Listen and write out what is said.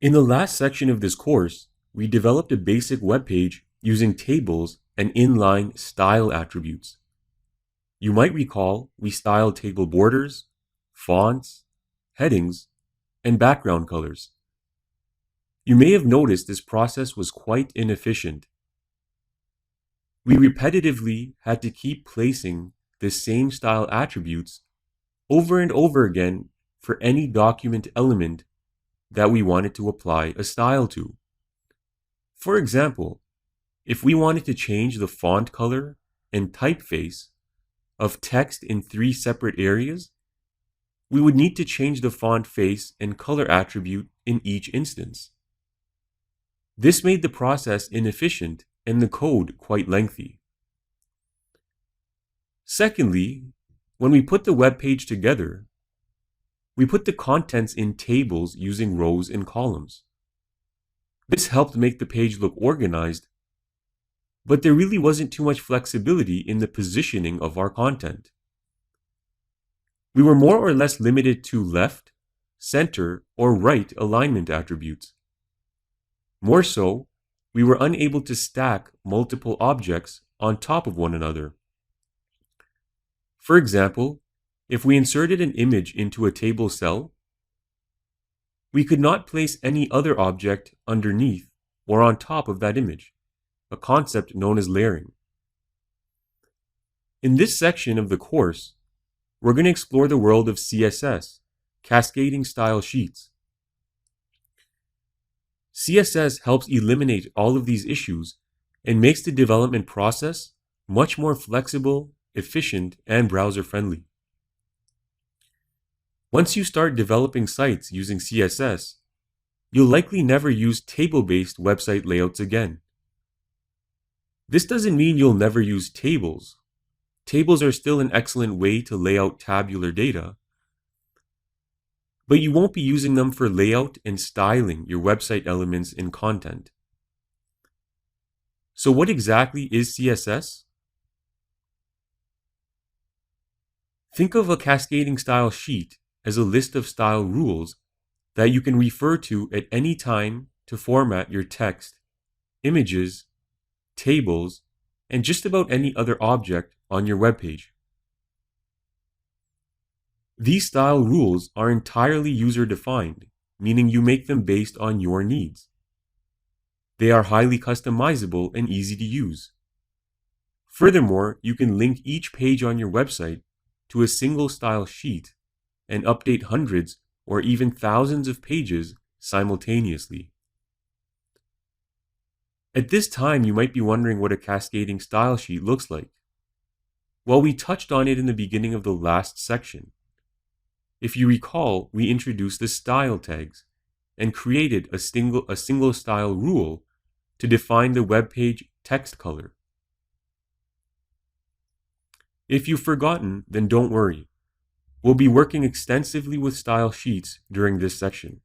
In the last section of this course, we developed a basic web page using tables and inline style attributes. You might recall we styled table borders, fonts, headings, and background colors. You may have noticed this process was quite inefficient. We repetitively had to keep placing the same style attributes over and over again for any document element that we wanted to apply a style to. For example, if we wanted to change the font color and typeface of text in 3 separate areas, we would need to change the font face and color attribute in each instance. This made the process inefficient and the code quite lengthy. Secondly, when we put the web page together, we put the contents in tables using rows and columns. This helped make the page look organized, but there really wasn't too much flexibility in the positioning of our content. We were more or less limited to left, center, or right alignment attributes. More so, we were unable to stack multiple objects on top of one another. For example, if we inserted an image into a table cell, we could not place any other object underneath or on top of that image, a concept known as layering. In this section of the course, we're going to explore the world of CSS, Cascading Style Sheets. CSS helps eliminate all of these issues and makes the development process much more flexible, efficient, and browser-friendly. Once you start developing sites using CSS, you'll likely never use table-based website layouts again. This doesn't mean you'll never use tables. Tables are still an excellent way to lay out tabular data, but you won't be using them for layout and styling your website elements and content. So what exactly is CSS? Think of a cascading style sheet as a list of style rules that you can refer to at any time to format your text, images, tables, and just about any other object on your web page. These style rules are entirely user-defined, meaning you make them based on your needs. They are highly customizable and easy to use. Furthermore, you can link each page on your website to a single style sheet and update hundreds or even thousands of pages simultaneously. At this time, you might be wondering what a cascading style sheet looks like. Well, we touched on it in the beginning of the last section. If you recall, we introduced the style tags and created a single style rule to define the web page text color. If you've forgotten, then don't worry. We'll be working extensively with style sheets during this section.